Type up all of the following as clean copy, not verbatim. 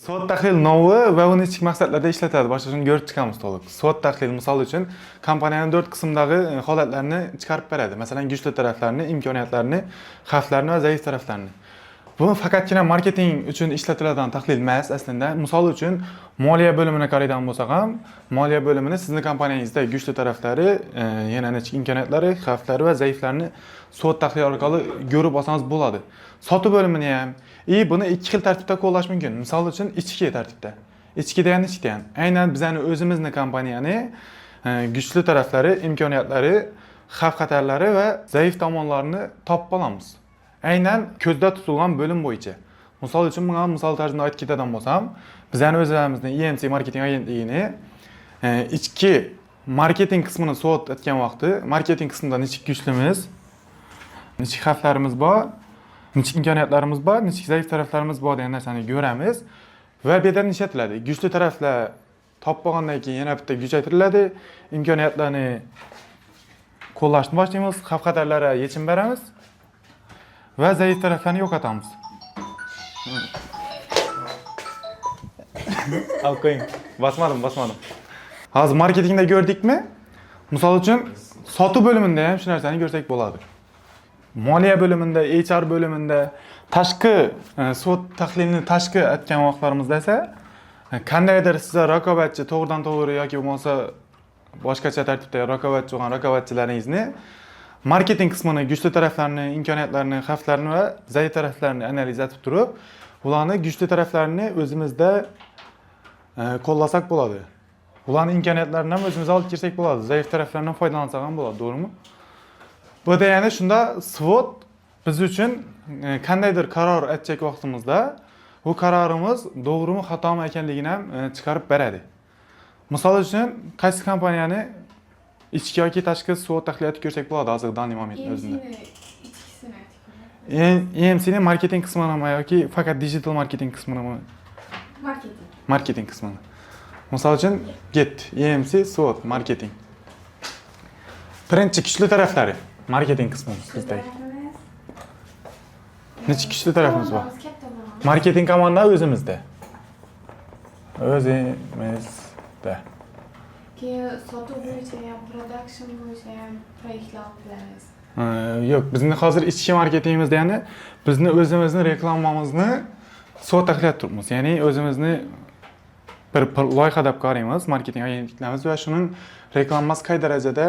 SWOT tahlil novi va uni ichki maqsadlarda ishlatadi. Boshqa shuni ko'rib chiqamiz to'liq. SWOT tahlil misol uchun kompaniyaning 4 qismdagi holatlarni chiqarib beradi. Masalan, kuchli taraflarni, imkoniyatlarni, xavflarni va zaif taraflarni. Bu faqatgina marketing uchun ishlatiladigan tahlil emas aslida. Misol uchun moliya bo'limini qaraydigan bo'lsak ham, moliya bo'limini sizning kompaniyangizda kuchli taraflari, yana ichki imkoniyatlari, xavflari va zaiflarni SWOT tahlili orqali ko'rib olsangiz bo'ladi. Sotuv bo'limini ham buni ikki xil tartibda qo'llash mumkin. Misol uchun ichki tartibda. Ichki degani ichki degani. Aynan bizning o'zimizning kompaniyani kuchli taraflari, imkoniyatlari, xavf-xatarlari va zaif tomonlarini topib olamiz. Aynan ko'zda tutilgan bo'lim bo'yicha. Misol uchun bunga misol tarzida aytib ketadigan bo'lsam, bizning o'zimizning EMC marketing agentligini ichki marketing qismini SWOT etgan vaqti, marketing qismida nechik kuchlimiz, nechik xavflarimiz bor, nechik imkoniyatlarimiz bor, nechik zaif taraflarimiz bor degan narsani ko'ramiz va bu yerda ishlatiladi. Kuchli taraflar topib olgandan keyin yana bitta kuchaytiriladi, imkoniyatlarni qo'llashni boshlaymiz, xavf-xatarlarga yechim beramiz va zaif taraflarni yo'qotamiz. Al qo'ying. Basmadim. Hozir marketingda ko'rdikmi? Misol uchun sotuv bo'limida ham shu narsani ko'rsak bo'ladi. Moliya bo'limida, HR bo'limida, tashqi SWOT tahlilini tashqi aytgan vaqtlarimizda esa qandaydir sizlar raqobatchi to'g'ridan-to'g'ri yoki bo'lmasa boshqacha tartibda raqobatchi bo'lgan raqobatchilaringizni marketing qismini, kuchli taraflarini, imkoniyatlarini, xavflarini va zaif taraflarini analiz etib turib, ularni kuchli taraflarini o'zimizda qo'llasak bo'ladi. Ularning imkoniyatlarini ham o'zimizga olib kirsak bo'ladi. Zaif taraflaridan foydalansak ham bo'ladi, to'g'rimi? Bu degani shunda SWOT biz uchun qandaydir qaror aytsak vaqtimizda, bu qarorimiz to'g'rimi, xatomi ekanligini ham chiqarib beradi. Misol uchun, qaysi kompaniyani ichki yoki tashqi SWOT tahlilini ko'rsak bo'ladi hozir данный momentning o'zida. EMC'ni marketing qismini yoki faqat digital marketing qismini? Marketing qismini. Misol uchun get EMC SWOT marketing. Birinchi kuchli taraflari marketing qismi bizda. Necha kuchli tarafimiz bor? Marketing komanda o'zimizda. O'zimizda. Sotuv bo'yicha ham, production bo'yicha ham proyektlar qilamiz. Yo'q, bizning hozir ichki marketingimiz degani bizni o'zimizni reklamamizni SWOT tahlil turibmiz. Ya'ni o'zimizni bir loyiha deb qaraymiz, marketing agentliklarimiz va shuning reklamasi qay darajada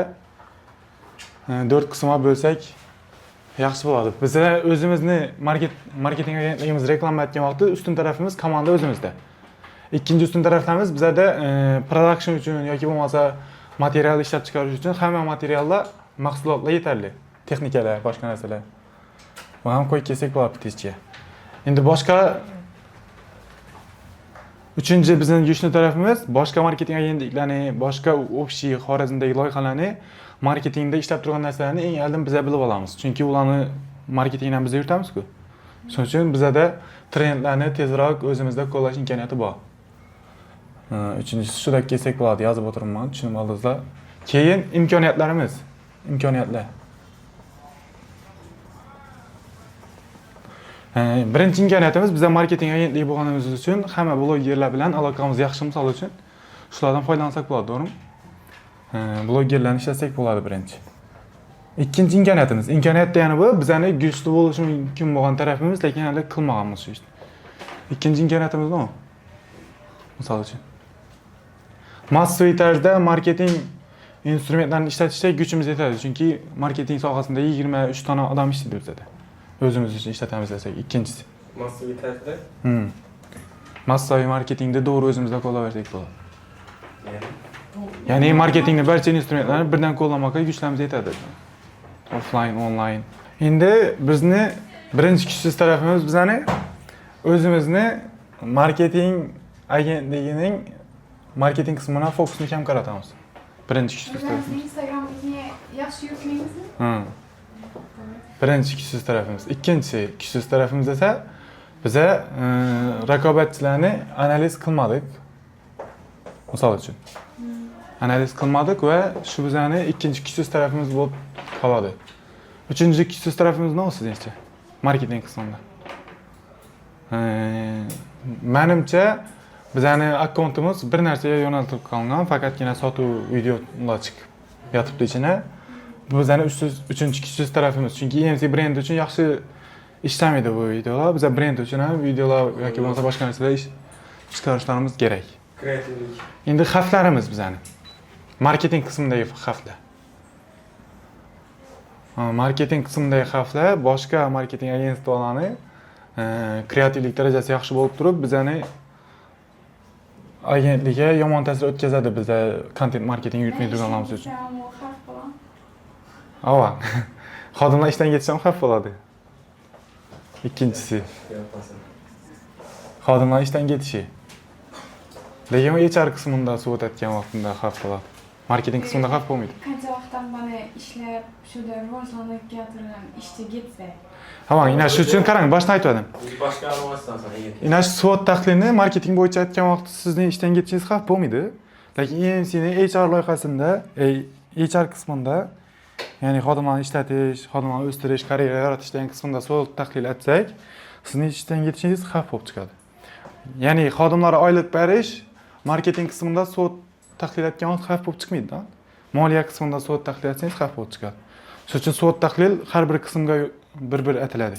4 qismga bo'lsak yaxshi bo'ladi. Biz o'zimizni marketing agentligimiz reklama etgan vaqtda ustun tarafimiz komanda o'zimizda. Ikkinchi ustun taraflarimiz bizlarda production uchun yoki bo'lmasa material ishlab chiqarish uchun hamma materiallar, mahsulotlar yetarli. Texnikalar, boshqa narsalar. Bu ham qo'yib kelsak bo'ladi tezcha. Endi boshqa uchinchi bizning kuchli tarafimiz boshqa marketing agentliklari, boshqa общий Xorazmdagi loyihalarni marketingda ishlab turgan narsalarni eng oldin biz bilib olamiz. Chunki ularni marketingdan biz yuritamiz-ku. Shuning uchun bizda trendlarni tezroq o'zimizda qo'llash imkoniyati bor. Uchinchisi shu deb kelsak bo'ladi, yozib o'tiribman, tushunib oldingizlar. Keyin imkoniyatlarimiz, imkoniyatlar. Birinchi imkoniyatimiz bizda marketing agentligi bo'lganimiz uchun hamma blogerlar bilan aloqamiz yaxshi, misol uchun shulardan foydalansak bo'ladi, to'g'rimi? Blogerlarni ishlatsak bo'ladi birinchi. Ikkinchi imkoniyatimiz. Imkoniyat degani bu bizning kuchli bo'lishi mumkin bo'lgan tarafimiz, lekin hali qilmaganmiz shu ishni. Ikkinchi imkoniyatimiz nima? Misol uchun massaviy tarzda marketing instrumentlarini ishlatishda kuchimiz yetadi. Chunki marketing sohasida 23 dona odam ishlaydi bizda. O'zimiz uchun ishlatamiz desak, ikkinchisi. Massaviy tarzda? Massaviy marketingda to'g'ri o'zimizda qo'llaversak bo'ladi. Ya'ni marketingni barcha instrumentlarni birdan qo'llamoqqa kuchlarimiz yetadi. Offline, online. Endi bizni birinchi kuchsiz tarafimiz bizani o'zimizni marketing agentligining marketing qismiga fokusni kam qaratamiz. Birinchi kuchsiz tarafimiz. Instagram'ga yaxshi yurtmaymizmi? Birinchi kuchsiz tarafimiz. Ikkinchi kuchsiz tarafimiz esa biz raqobatchilarni analiz qilmadik. Misol uchun. Analiz qilmadik va shu bizning ikkinchi kuchsiz tarafimiz bo'lib qoladi. Uchinchi kuchsiz tarafimiz nima sizcha? Marketing qismida. Menimcha bizani akkauntimiz bir narsaga yo'naltirib qolingan, faqatgina sotuv videolar chiqib yotibdi ichine. Bu bizani 3-kuchsiz tarafimiz. Chunki EMC brendi uchun yaxshi ishlamaydi bu videolar. Biz brend uchun ham videolar yoki bo'lmasa boshqa narsalar chiqarishlarimiz kerak. Kreativlik. Endi xavflarimiz bizani. Marketing qismidagi xavflar. Marketing qismidagi xavflar boshqa marketing agentliklari kreativlik darajasi yaxshi bo'lib turib, bizani agentlikka yomon ta'sir o'tkazadi bizda content marketing yuritmay turganlarimiz uchun. Bu xavf bilan. Ava. Xodimlar ishdan ketishi ham xavf bo'ladi. Ikkinchisi, xodimlar ishdan ketishi. Lekin HR qismida suvotayotgan vaqtimda xavf bo'ladi. Marketing qismida xavf bo'lmaydi. Qancha vaqtdan beri ishlab, shuda rivojlanib keltirgan ishchi ketsa. Ha, mana shu uchun qarang, boshdan aytdim. Boshqa almasdan sonra Ina shu SWOT tahlilini marketing bo'yicha aytgan vaqtda sizning ishdan ketishingiz xavf bo'lmaydi. Lekin EMC'ning HR loyihasida, HR qismida, ya'ni xodimlarni ishlatish, xodimlarni o'stirish, karyera yaratish degan qismida SWOT tahlil etsak, sizning ishdan ketishingiz xavf bo'lib chiqadi. Ya'ni xodimlarga oylik berish marketing qismida SWOT tahlil etgan vaqt xavf bo'lib chiqmaydi-da. Moliya qismida SWOT tahlil etsangiz xavf bo'lib chiqadi. Shuning uchun SWOT tahlil har bir qismga bir aytiladi.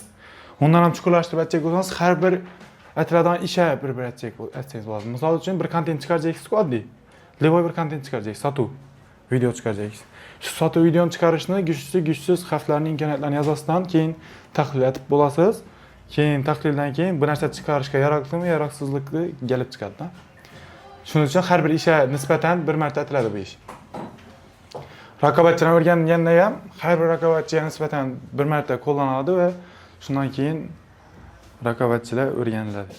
Undan ham chuqurlashtirib aytsak bo'lsangiz, har bir aytiladigan ishga bir aytsangiz bo'ladi. Misol uchun bir kontent chiqarajagisiz oddiy. Levoy bir kontent chiqarajagisiz, sotuv video chiqarajagisiz. Shu sotuv videoni chiqarishni kuchsiz xavflarning imkoniyatlarini yozasidan keyin tahlil etib bo'lasiz. Keyin tahlildan keyin bu narsa chiqarishga yaroqlimi, yaroqsizligi kelib chiqadi-da. Shuning uchun har bir ishga nisbatan bir marta aytiladi bu ish. Raqobatchilar o'rganganda ham har bir raqobatchiga nisbatan bir marta qo'llaniladi va shundan keyin raqobatchilar o'rganiladi.